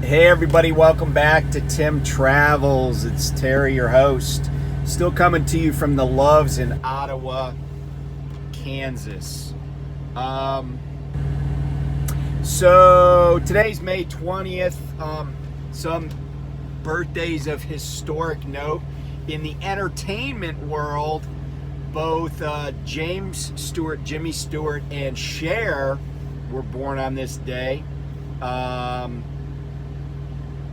Hey everybody, welcome back to Tim Travels. It's Terry, your host. Still coming to you from the Loves in Ottawa, Kansas. So today's May 20th. Some birthdays of historic note. In the entertainment world, both James Stewart, Jimmy Stewart, and Cher were born on this day.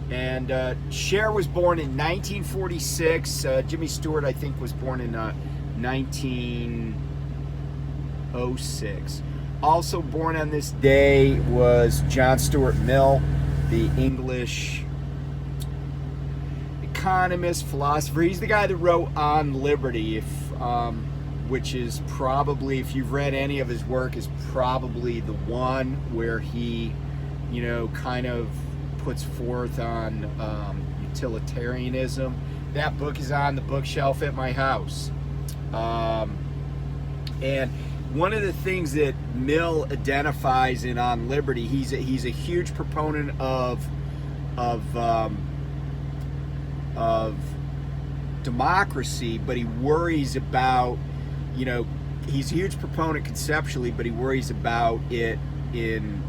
And Cher was born in 1946. Jimmy Stewart, I think, was born in 1906. Also born on this day was John Stuart Mill, the English economist, philosopher. He's the guy that wrote On Liberty, which is probably, if you've read any of his work, is probably the one where he, kind of puts forth on utilitarianism. That book is on the bookshelf at my house. And one of the things that Mill identifies in On Liberty, he's a huge proponent of democracy, but he worries about, he's a huge proponent conceptually, but he worries about it in,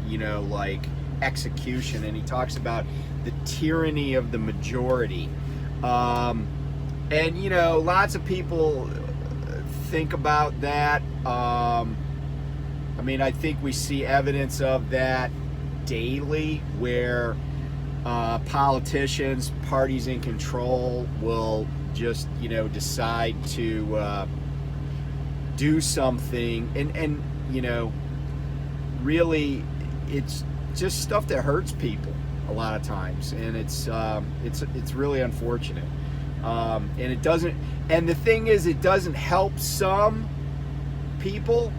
execution, and he talks about the tyranny of the majority. And lots of people think about that. I think we see evidence of that daily, where politicians, parties in control, will just decide to do something, and really it's just stuff that hurts people a lot of times, and it's really unfortunate. And it doesn't, and the thing is, it doesn't help some people,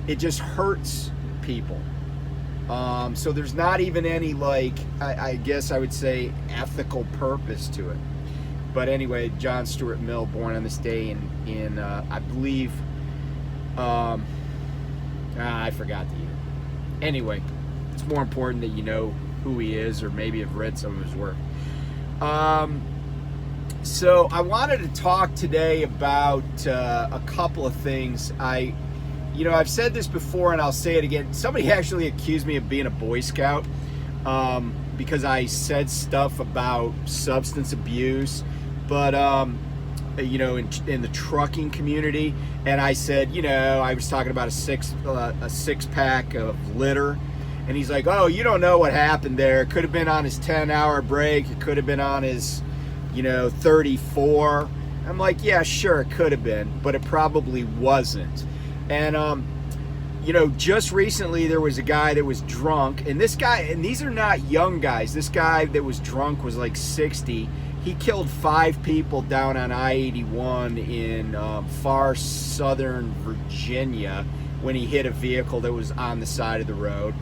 it just hurts people. So there's not even any, I guess I would say, ethical purpose to it. But anyway, John Stuart Mill, born on this day in I believe, I forgot the year. Anyway, it's more important that you know who he is, or maybe have read some of his work. So I wanted to talk today about a couple of things. I've said this before, and I'll say it again. Somebody actually accused me of being a Boy Scout because I said stuff about substance abuse, but in the trucking community, and I said, I was talking about a six pack of litter. And he's like, oh, you don't know what happened there. It could have been on his 10-hour break. It could have been on his, 34. I'm like, yeah, sure, it could have been, but it probably wasn't. And, just recently there was a guy that was drunk. And this guy, and these are not young guys. This guy that was drunk was like 60. He killed 5 people down on I-81 in far southern Virginia when he hit a vehicle that was on the side of the road.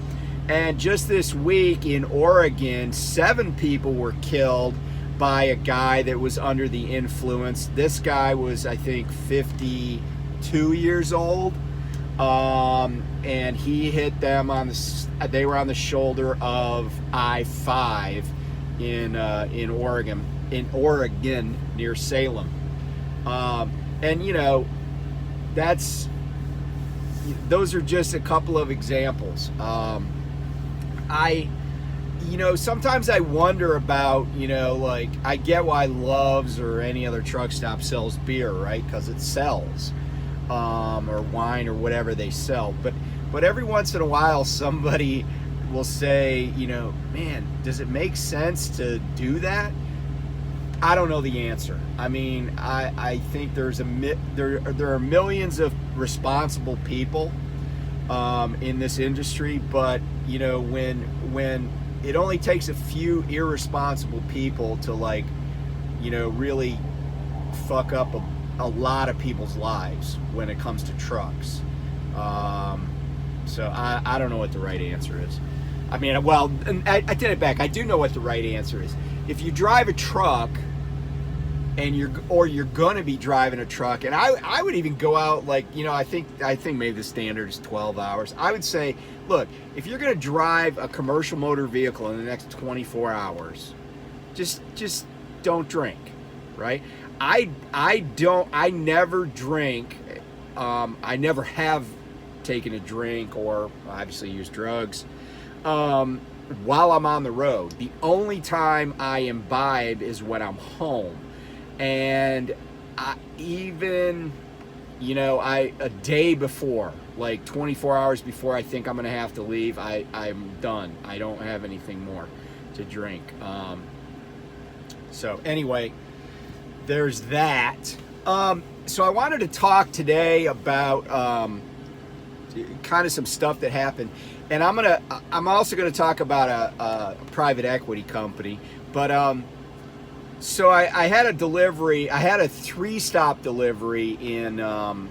And just this week in Oregon, 7 people were killed by a guy that was under the influence. This guy was, I think, 52 years old, and he hit them they were on the shoulder of I-5 in Oregon near Salem. And those are just a couple of examples. Sometimes I wonder about, I get why Love's or any other truck stop sells beer, right? Because it sells, or wine or whatever they sell. But every once in a while, somebody will say, man, does it make sense to do that? I don't know the answer. I think there are millions of responsible people in this industry, but when it only takes a few irresponsible people to really fuck up a lot of people's lives when it comes to trucks. So I don't know what the right answer is. I did it back. I do know what the right answer is. If you drive a truck, and you're gonna be driving a truck, and I would even go out, like, you know, I think maybe the standard is 12 hours. I would say, look, if you're gonna drive a commercial motor vehicle in the next 24 hours, just don't drink, right? I never drink. I never have taken a drink or obviously used drugs while I'm on the road. The only time I imbibe is when I'm home. And even, you know, a day before, like 24 hours before I think I'm gonna have to leave, I'm done. I don't have anything more to drink. So anyway, there's that. So I wanted to talk today about kind of some stuff that happened, and I'm also gonna talk about a private equity company. But so I had a delivery. I had a 3-stop delivery in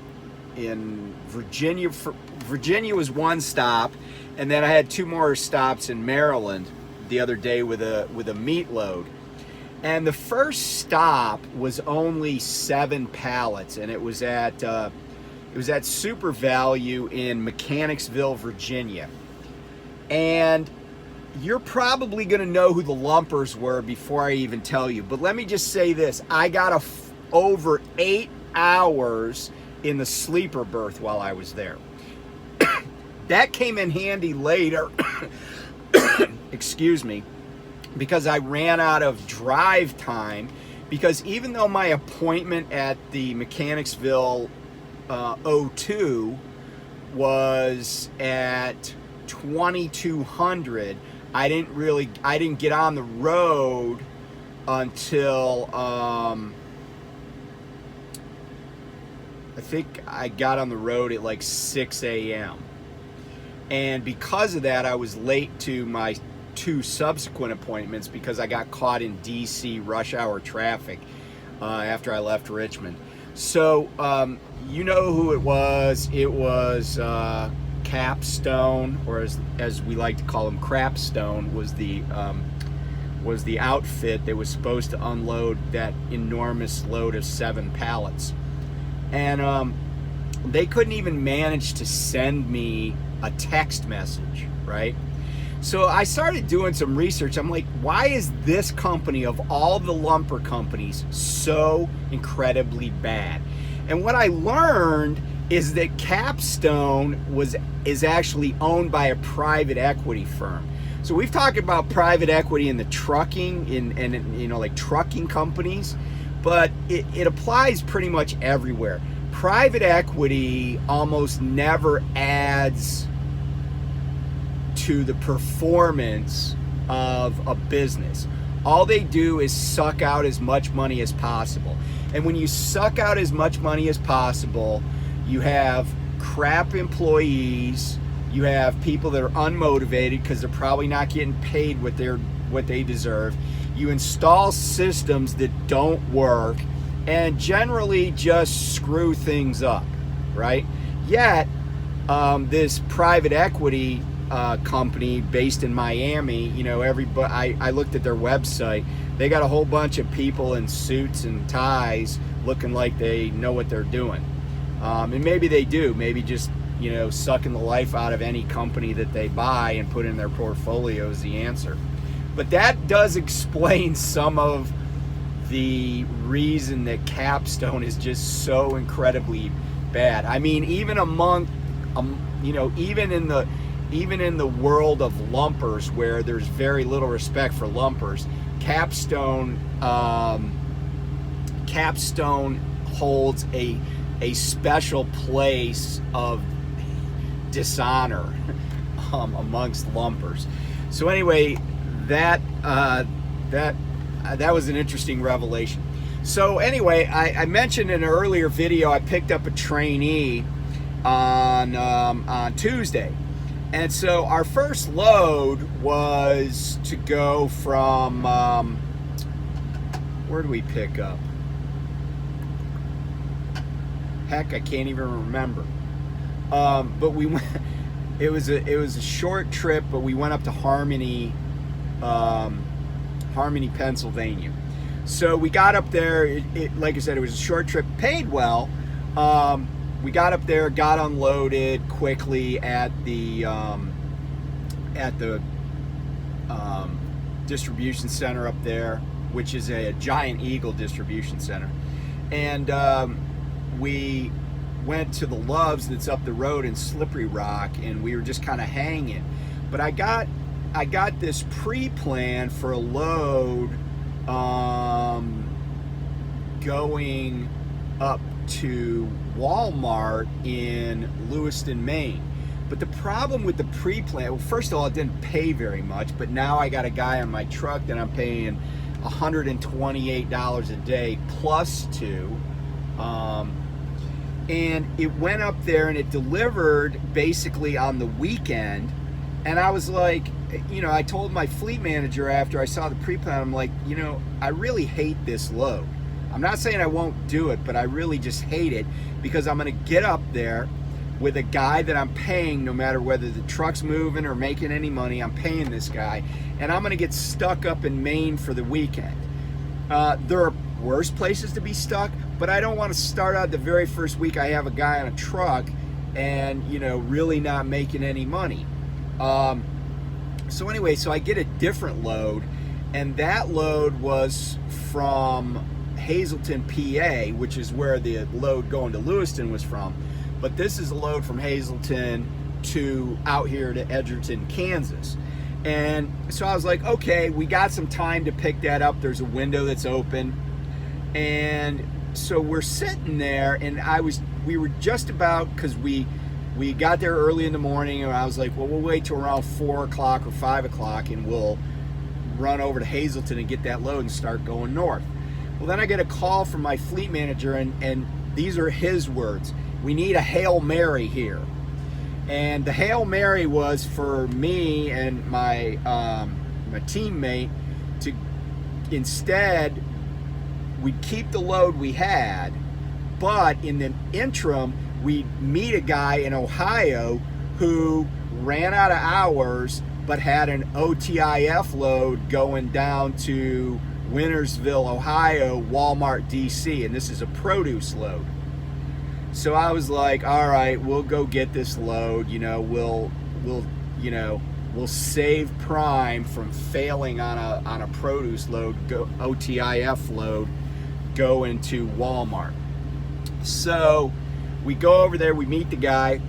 Virginia. Virginia was 1 stop, and then I had 2 more stops in Maryland the other day with a meat load. And the first stop was only 7 pallets, and it was at Super Value in Mechanicsville, Virginia. And you're probably going to know who the lumpers were before I even tell you. But let me just say this. I got over 8 hours in the sleeper berth while I was there. That came in handy later, excuse me, because I ran out of drive time. Because even though my appointment at the Mechanicsville O2 was at 2200, I didn't get on the road until I think I got on the road at like 6 a.m. And because of that, I was late to my 2 subsequent appointments because I got caught in DC rush hour traffic after I left Richmond. So you know who it was. It was Capstone, or as we like to call him, Crapstone, was the outfit that was supposed to unload that enormous load of 7 pallets. And they couldn't even manage to send me a text message, right? So I started doing some research. I'm like, why is this company of all the lumper companies so incredibly bad? And what I learned is that Capstone is actually owned by a private equity firm. So we've talked about private equity in the trucking, in you know, like trucking companies, but it applies pretty much everywhere. Private equity almost never adds to the performance of a business. All they do is suck out as much money as possible. And when you suck out as much money as possible, you have crap employees, you have people that are unmotivated because they're probably not getting paid what they deserve. You install systems that don't work and generally just screw things up, right? Yet, this private equity company based in Miami, you know, I looked at their website. They got a whole bunch of people in suits and ties looking like they know what they're doing. And maybe they do, maybe just, you know, sucking the life out of any company that they buy and put in their portfolio is the answer. But that does explain some of the reason that Capstone is just so incredibly bad. I mean, even among, you know, even in the world of lumpers, where there's very little respect for lumpers, Capstone holds a special place of dishonor amongst lumpers. So anyway, that was an interesting revelation. So anyway, I mentioned in an earlier video I picked up a trainee on Tuesday. And so our first load was to go from, where do we pick up? Heck, I can't even remember. But we went, it was a short trip, but we went up to Harmony, Pennsylvania. So we got up there. Like I said, it was a short trip, paid well. We got up there, got unloaded quickly at the distribution center up there, which is a Giant Eagle distribution center. And we went to the Loves that's up the road in Slippery Rock, and we were just kind of hanging. But I got this pre-plan for a load going up to Walmart in Lewiston, Maine. But the problem with the pre-plan, well, first of all, it didn't pay very much, but now I got a guy on my truck that I'm paying $128 a day plus two. And it went up there and it delivered basically on the weekend. And I was like, I told my fleet manager after I saw the pre-plan, I'm like, I really hate this load. I'm not saying I won't do it, but I really just hate it because I'm going to get up there with a guy that I'm paying no matter whether the truck's moving or making any money. I'm paying this guy, and I'm going to get stuck up in Maine for the weekend. There are worse places to be stuck, but I don't want to start out the very first week I have a guy on a truck and, really not making any money. So anyway, so I get a different load, and that load was from Hazleton, PA, which is where the load going to Lewiston was from. But this is a load from Hazleton to out here to Edgerton, Kansas. And so I was like, okay, we got some time to pick that up. There's a window that's open. And so we're sitting there, and we were just about, because we got there early in the morning, and I was like, well, we'll wait till around 4 o'clock or 5 o'clock, and we'll run over to Hazleton and get that load and start going north. Well, then I get a call from my fleet manager, and these are his words. We need a Hail Mary here. And the Hail Mary was for me and my teammate to, instead, we'd keep the load we had, but in the interim, we'd meet a guy in Ohio who ran out of hours but had an OTIF load going down to Wintersville, Ohio, Walmart, DC, and this is a produce load. So I was like, all right, we'll go get this load. We'll save Prime from failing on a produce load, OTIF load, going to Walmart. So we go over there, we meet the guy.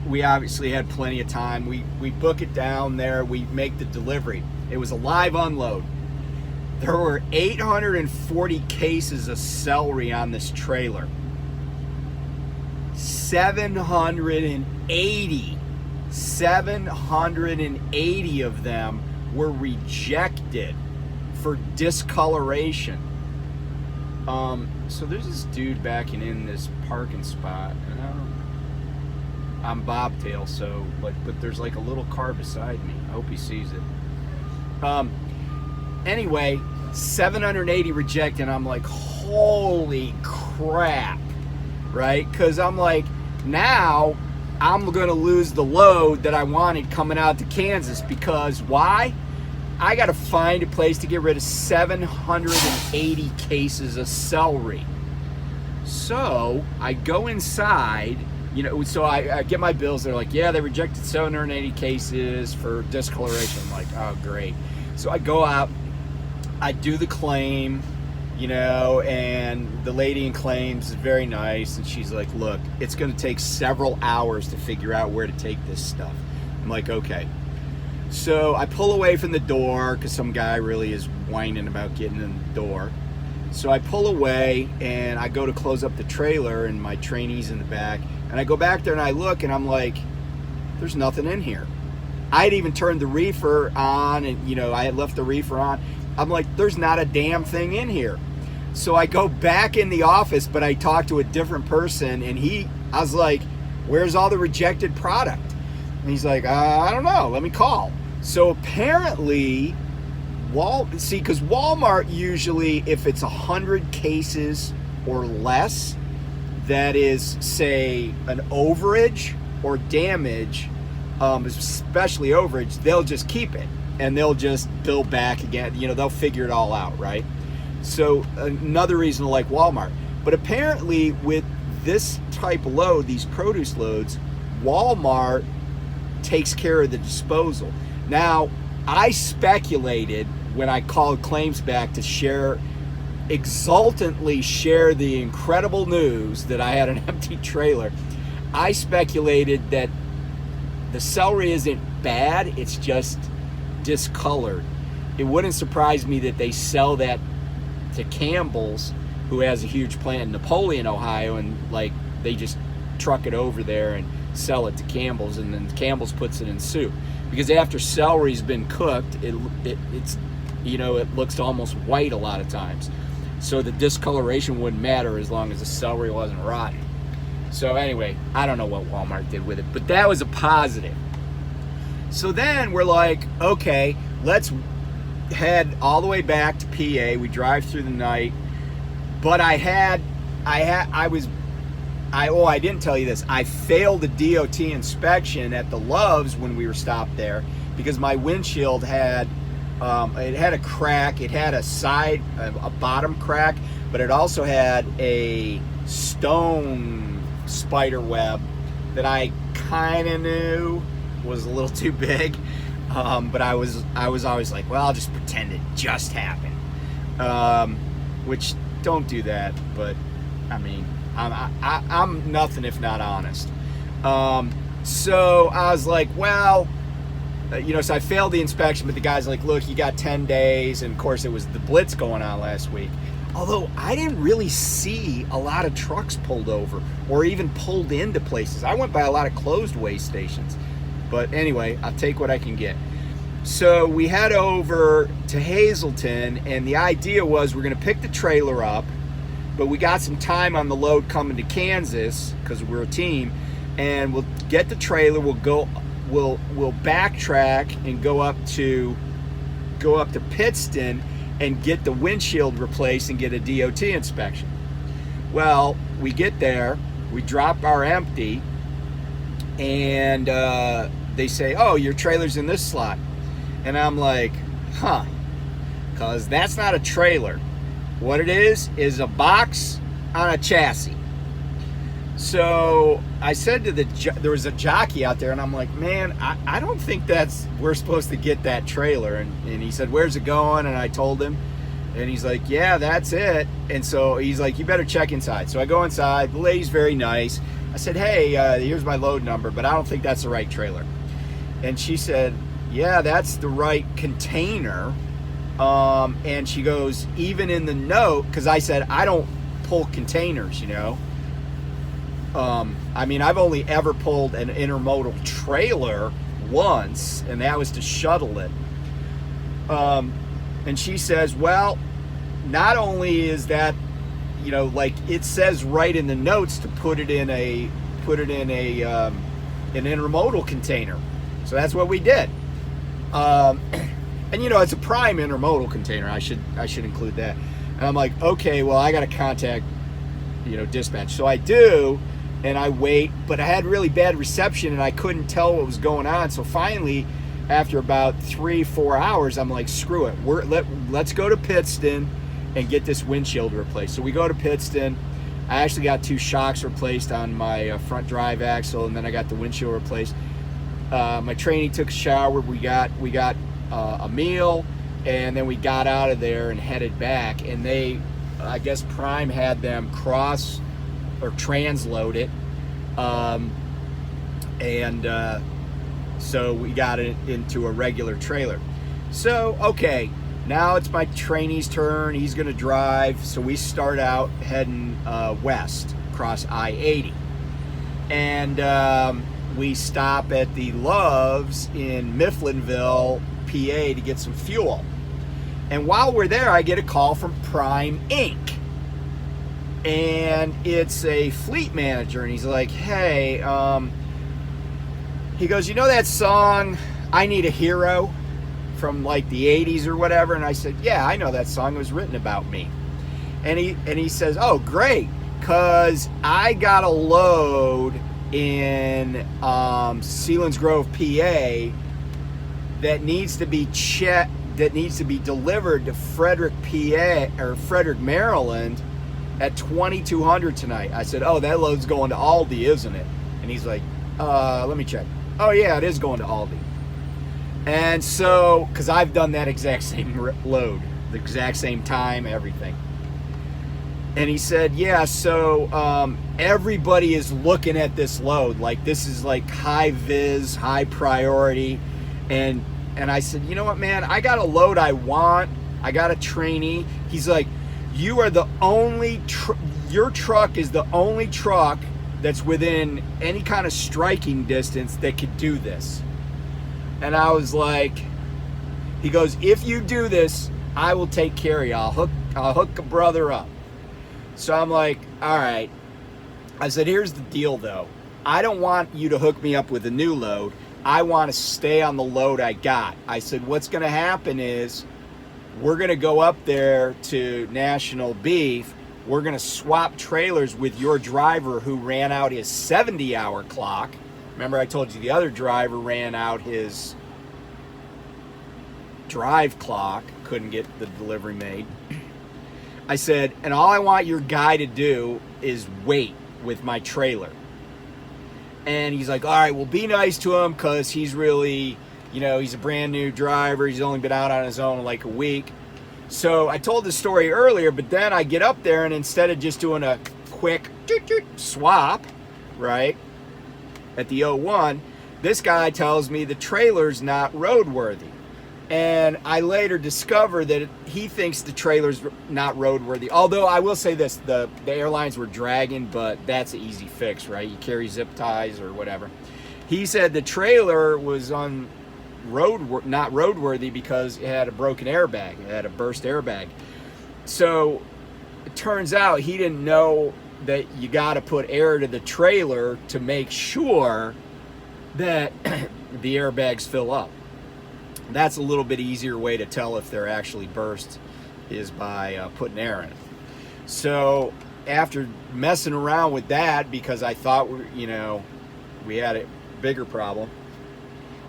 We obviously had plenty of time. We book it down there, we make the delivery. It was a live unload. There were 840 cases of celery on this trailer. 780 of them were rejected for discoloration. So there's this dude backing in this parking spot, and I'm bobtail, so but there's like a little car beside me. I hope he sees it. Anyway, 780 rejected, and I'm like, holy crap, right? Because I'm like, now I'm going to lose the load that I wanted coming out to Kansas. Because why? I got to find a place to get rid of 780 cases of celery. So I go inside, so I get my bills. They're like, yeah, they rejected 780 cases for discoloration. I'm like, oh, great. So I go out, I do the claim, and the lady in claims is very nice, and she's like, look, it's going to take several hours to figure out where to take this stuff. I'm like, okay. So I pull away from the door because some guy really is whining about getting in the door. So I pull away, and I go to close up the trailer, and my trainee's in the back, and I go back there and I look, and I'm like, there's nothing in here. I had even turned the reefer on, and I had left the reefer on. I'm like, there's not a damn thing in here. So I go back in the office, but I talked to a different person, and I was like, where's all the rejected product? And he's like, I don't know, let me call. So apparently, because Walmart usually, if it's 100 cases or less, that is, say, an overage or damage, especially overage, they'll just keep it and they'll just bill back again. They'll figure it all out, right? So another reason to like Walmart. But apparently with this type of load, these produce loads, Walmart takes care of the disposal. Now, I speculated when I called claims back to exultantly share the incredible news that I had an empty trailer. I speculated that the celery isn't bad, it's just discolored. It wouldn't surprise me that they sell that to Campbell's, who has a huge plant in Napoleon, Ohio, and like they just truck it over there and sell it to Campbell's, and then Campbell's puts it in soup. Because after celery's been cooked, it's it looks almost white a lot of times. So the discoloration wouldn't matter as long as the celery wasn't rotten. So anyway, I don't know what Walmart did with it, but that was a positive. So then we're like, okay, let's head all the way back to PA. We drive through the night, but I didn't tell you this. I failed the DOT inspection at the Loves when we were stopped there because my windshield had a crack. It had a bottom crack, but it also had a stone spider web that I kind of knew was a little too big. But I was always like, well, I'll just pretend it just happened. Which, don't do that, but I mean, I'm nothing if not honest. So I was like, well, so I failed the inspection, but the guy's like, look, you got 10 days. And of course it was the Blitz going on last week. Although I didn't really see a lot of trucks pulled over or even pulled into places. I went by a lot of closed weigh stations. But anyway, I'll take what I can get. So we head over to Hazleton, and the idea was we're going to pick the trailer up, but we got some time on the load coming to Kansas because we're a team, and we'll get the trailer. We'll backtrack and go up to Pittston and get the windshield replaced and get a DOT inspection. Well, we get there, we drop our empty, and they say, oh, your trailer's in this slot. And I'm like, huh, because that's not a trailer. What it is a box on a chassis. So I said to there was a jockey out there, and I'm like, man, I don't think we're supposed to get that trailer. And he said, where's it going? And I told him, and he's like, yeah, that's it. And so he's like, you better check inside. So I go inside. The lady's very nice. I said, hey, here's my load number, but I don't think that's the right trailer. And she said, yeah, that's the right container. And she goes, even in the note, because I said, I don't pull containers, I mean, I've only ever pulled an intermodal trailer once, and that was to shuttle it. And she says, well, not only is that, like it says right in the notes to put it in an intermodal container. So that's what we did. And it's a prime intermodal container. I should include that. And I'm like, okay, well, I got to contact, dispatch. So I do, and I wait, but I had really bad reception and I couldn't tell what was going on. So finally, after about 3-4 hours, I'm like, screw it. Let's go to Pittston and get this windshield replaced. So we go to Pittston. I actually got 2 shocks replaced on my front drive axle, and then I got the windshield replaced. My trainee took a shower. We got a meal, and then we got out of there and headed back. And I guess Prime had them cross or transload it, so we got it into a regular trailer. So okay, now it's my trainee's turn. He's gonna drive. So we start out heading west across I-80, and we stop at the Loves in Mifflinville, PA, to get some fuel. And while we're there, I get a call from Prime Inc. And it's a fleet manager, and he's like, hey, he goes, that song, I Need a Hero, from like the 80s or whatever? And I said, yeah, I know that song. It was written about me. And he says, oh, great, because I got a load in Selinsgrove, PA, that needs to be delivered to Frederick, PA, or Frederick, Maryland at 2200 tonight. I said, oh, that load's going to Aldi, isn't it? And he's like, let me check. Oh yeah, it is going to Aldi. And so, because I've done that exact same load, the exact same time, everything. And he said, yeah, so everybody is looking at this load. Like, this is like high vis, high priority. And I said, you know what, man, I got a load I want. I got a trainee. He's like, you are the only, your truck is the only truck that's within any kind of striking distance that could do this. And I was like, he goes, if you do this, I will take care of you. I'll hook a brother up. So I'm like, all right. I said, here's the deal though. I don't want you to hook me up with a new load. I want to stay on the load I got. I said, what's going to happen is we're going to go up there to National Beef. We're going to swap trailers with your driver who ran out his 70-hour clock. Remember I told you the other driver ran out his drive clock, couldn't get the delivery made. I said, and all I want your guy to do is wait with my trailer. And he's like, all right, well, be nice to him because he's really, you know, he's a brand new driver. He's only been out on his own like a week. So I told the story earlier, but then I get up there and instead of just doing a quick swap, right, at the 01, this guy tells me the trailer's not roadworthy. And I later discover that he thinks the trailer's not roadworthy. Although I will say this, the airlines were dragging, but that's an easy fix, right? You carry zip ties or whatever. He said the trailer was not roadworthy because it had a broken airbag. It had a burst airbag. So it turns out he didn't know that you got to put air to the trailer to make sure that the airbags fill up. That's a little bit easier way to tell if they're actually burst is by putting air in it. So after messing around with that, because I thought we had a bigger problem,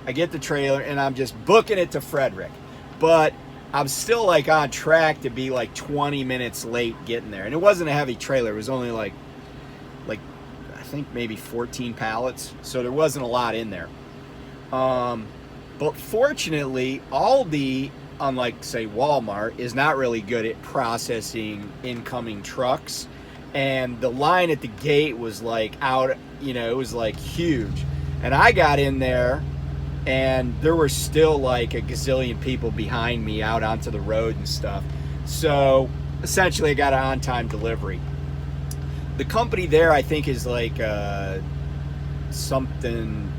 I get the trailer and I'm just booking it to Frederick, but I'm still like on track to be like 20 minutes late getting there. And it wasn't a heavy trailer. It was only like I think maybe 14 pallets. So there wasn't a lot in there. But fortunately, Aldi, unlike say Walmart, is not really good at processing incoming trucks. And the line at the gate was like out, it was like huge. And I got in there and there were still like a gazillion people behind me out onto the road and stuff. So essentially I got an on-time delivery. The company there I think is like something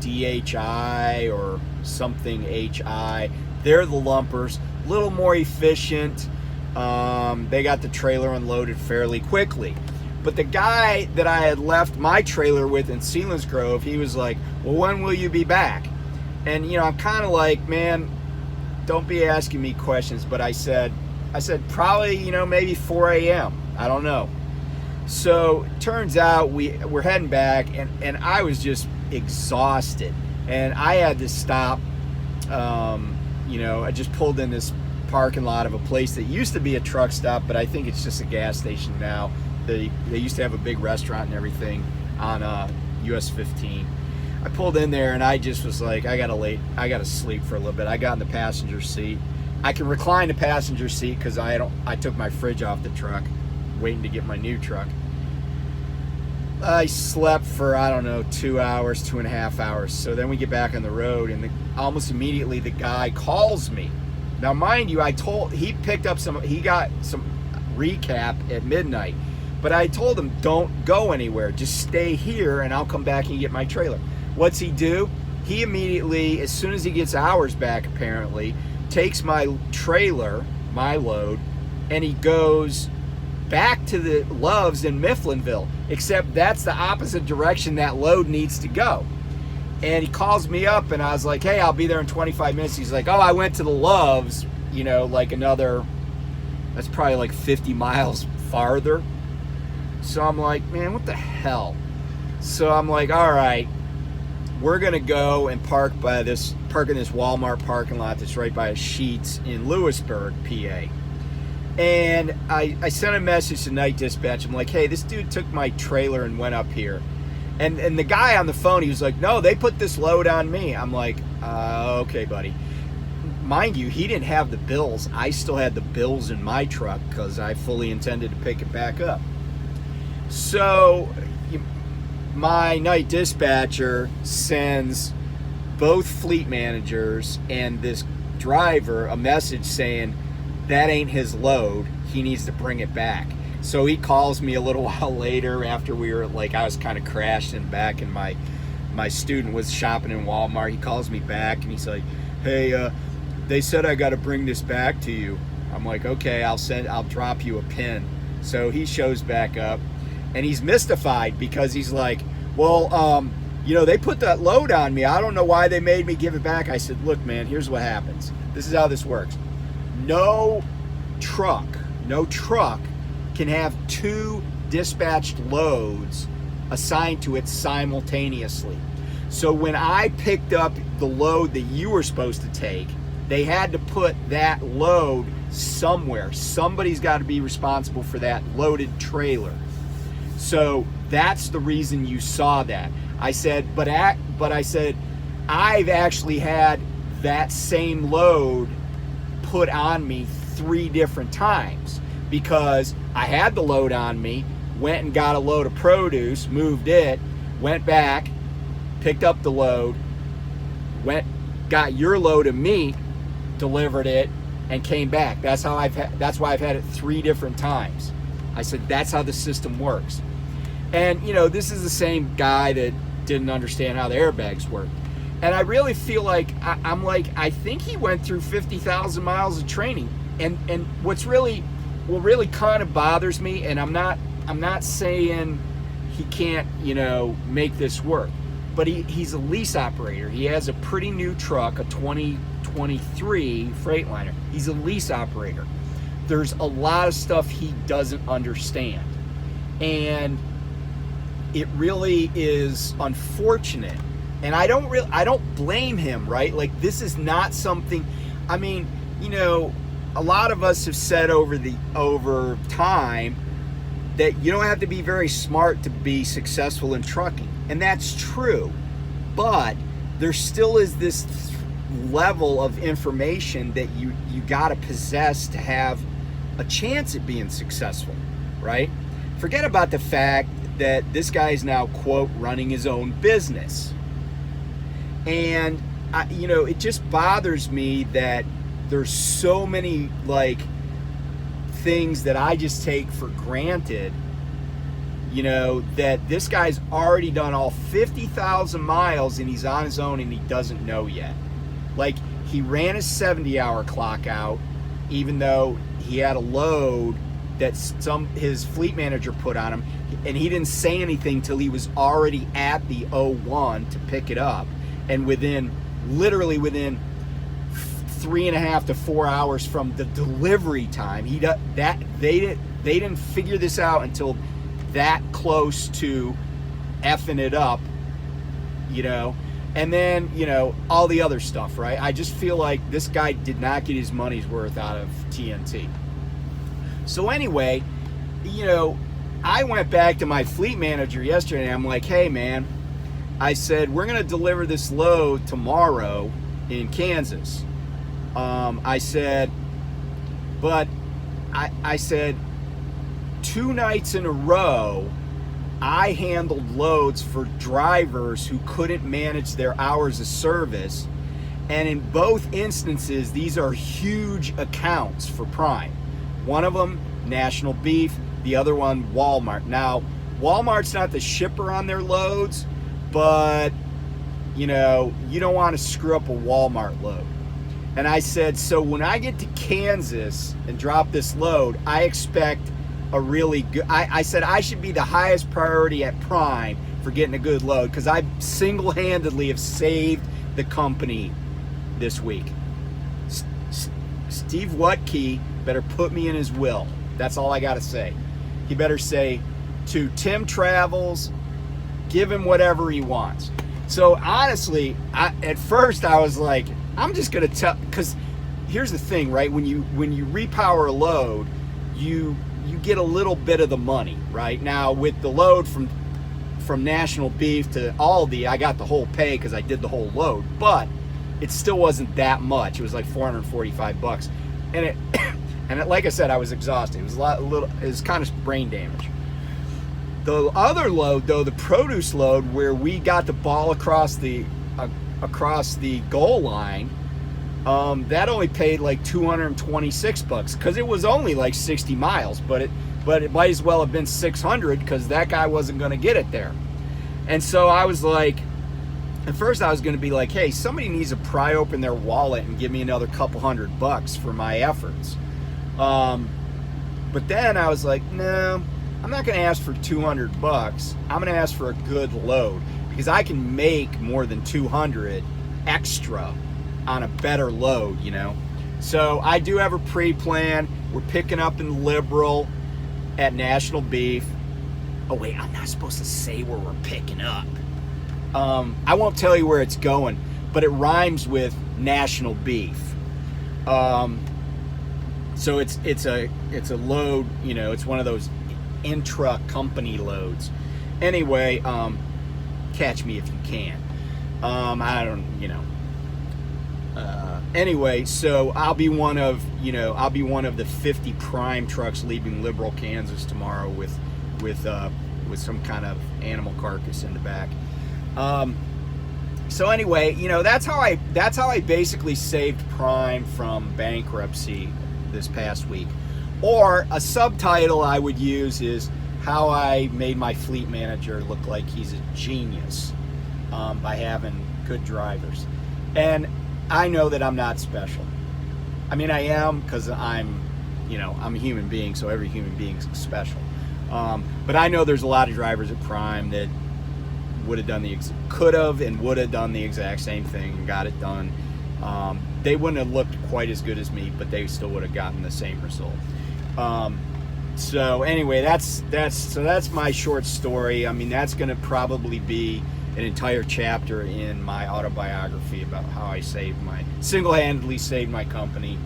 DHI or something HI. They're the lumpers, a little more efficient. They got the trailer unloaded fairly quickly. But the guy that I had left my trailer with in Selinsgrove, he was like, well, when will you be back? And I'm kind of like, man, don't be asking me questions. But I said probably, maybe 4 a.m. I don't know. So it turns out we're heading back, and I was just exhausted, and I had to stop. I just pulled in this parking lot of a place that used to be a truck stop, but I think it's just a gas station now. They used to have a big restaurant and everything on US 15. I pulled in there and I just was like, I gotta sleep for a little bit. I got in the passenger seat. I can recline the passenger seat because I took my fridge off the truck, waiting to get my new truck. I slept for, 2 hours, 2.5 hours. So then we get back on the road, and almost immediately the guy calls me. Now, mind you, he got some recap at midnight, but I told him, don't go anywhere. Just stay here, and I'll come back and get my trailer. What's he do? He immediately, as soon as he gets hours back, apparently, takes my trailer, my load, and he goes back to the Loves in Mifflinville, except that's the opposite direction that load needs to go. And he calls me up, and I was like, hey, I'll be there in 25 minutes. He's like, oh, I went to the Loves, like that's probably like 50 miles farther. So I'm like, man, what the hell? So I'm like, all right, we're gonna go and park in this Walmart parking lot that's right by Sheetz in Lewisburg, PA. And I sent a message to night dispatch. I'm like, hey, this dude took my trailer and went up here. And the guy on the phone, he was like, no, they put this load on me. I'm like, okay, buddy. Mind you, he didn't have the bills. I still had the bills in my truck because I fully intended to pick it back up. So my night dispatcher sends both fleet managers and this driver a message saying that ain't his load. He needs to bring it back. So he calls me a little while later after we were like, I was kind of crashed in back and my student was shopping in Walmart. He calls me back and he's like, hey, they said I got to bring this back to you. I'm like, okay, I'll drop you a pin. So he shows back up and he's mystified because he's like, well, they put that load on me. I don't know why they made me give it back. I said, look, man, here's what happens. This is how this works. No truck can have two dispatched loads assigned to it simultaneously. So when I picked up the load that you were supposed to take, they had to put that load somewhere. Somebody's got to be responsible for that loaded trailer. So that's the reason you saw that. I said, but I said, I've actually had that same load put on me 3 different times because I had the load on me, went and got a load of produce, moved it, went back, picked up the load, got your load of meat, delivered it, and came back. That's why I've had it 3 different times. I said, that's how the system works. And this is the same guy that didn't understand how the airbags work. And I really feel like I think he went through 50,000 miles of training. And what really kind of bothers me, and I'm not saying he can't make this work, but he's a lease operator. He has a pretty new truck, a 2023 Freightliner. He's a lease operator. There's a lot of stuff he doesn't understand, and it really is unfortunate. And I don't blame him, right? Like, this is not something, I mean, a lot of us have said over time that you don't have to be very smart to be successful in trucking. And that's true. But there still is this level of information that you got to possess to have a chance at being successful, right? Forget about the fact that this guy is now, quote, running his own business. And it just bothers me that there's so many things that I just take for granted, that this guy's already done all 50,000 miles and he's on his own and he doesn't know yet. Like, he ran his 70-hour clock out, even though he had a load that his fleet manager put on him, and he didn't say anything till he was already at the 01 to pick it up. And literally within 3.5 to 4 hours from the delivery time, they didn't figure this out until that close to effing it up, and then all the other stuff, right? I just feel like this guy did not get his money's worth out of TNT. So anyway, I went back to my fleet manager yesterday and I'm like, hey man, I said, we're going to deliver this load tomorrow in Kansas. I said, 2 nights in a row, I handled loads for drivers who couldn't manage their hours of service. And in both instances, these are huge accounts for Prime. One of them, National Beef, the other one, Walmart. Now, Walmart's not the shipper on their loads, but you don't want to screw up a Walmart load. And I said, so when I get to Kansas and drop this load, I expect a really good, I said I should be the highest priority at Prime for getting a good load, because I single-handedly have saved the company this week. Steve Watke better put me in his will. That's all I got to say. He better say to Tim Travels, give him whatever he wants. So honestly, at first I was like, I'm just gonna tell, because here's the thing, right? When you repower a load, you get a little bit of the money, right? Now with the load from National Beef to Aldi, I got the whole pay because I did the whole load, but it still wasn't that much. It was like $445, and it like I said, I was exhausted. It was it was kind of brain damage. The other load, though, the produce load, where we got the ball across the goal line, that only paid like $226 because it was only like 60 miles, but it might as well have been 600 because that guy wasn't going to get it there. And so I was like, at first I was going to be like, hey, somebody needs to pry open their wallet and give me another couple $100 for my efforts. But then I was like, no, I'm not going to ask for $200. I'm going to ask for a good load because I can make more than 200 extra on a better load, you know. So I do have a pre-plan. We're picking up in Liberal at National Beef. Oh wait, I'm not supposed to say where we're picking up. I won't tell you where it's going, but it rhymes with National Beef. So it's a load, you know, it's one of those intra-company loads. Anyway, catch me if you can. I don't, you know. Anyway, so I'll be one of the 50 prime trucks leaving Liberal, Kansas tomorrow with some kind of animal carcass in the back. So anyway, you know, that's how I basically saved Prime from bankruptcy this past week. Or a subtitle I would use is how I made my fleet manager look like he's a genius by having good drivers. And I know that I'm not special. I mean, I am, because I'm a human being, so every human being is special. But I know there's a lot of drivers at Prime that could have and would have done the exact same thing and got it done. They wouldn't have looked quite as good as me, but they still would have gotten the same result. So anyway, that's my short story. I mean, that's going to probably be an entire chapter in my autobiography about how I single-handedly saved my company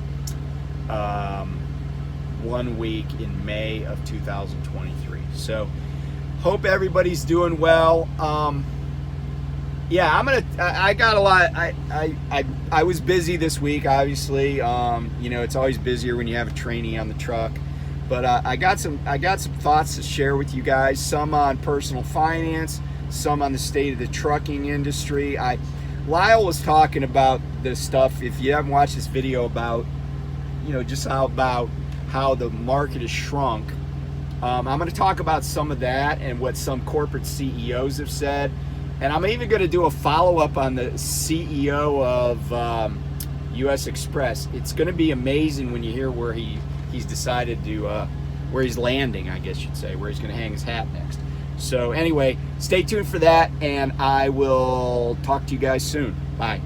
1 week in May of 2023. So hope everybody's doing well. Yeah, I got a lot. I was busy this week, obviously. You know, it's always busier when you have a trainee on the truck. But I got some thoughts to share with you guys. Some on personal finance, some on the state of the trucking industry. Lyle was talking about this stuff. If you haven't watched this video about, you know, just about how the market has shrunk, I'm going to talk about some of that and what some corporate CEOs have said. And I'm even going to do a follow-up on the CEO of US Express. It's going to be amazing when you hear where he's decided to, where he's landing, I guess you'd say, where he's going to hang his hat next. So anyway, stay tuned for that, and I will talk to you guys soon. Bye.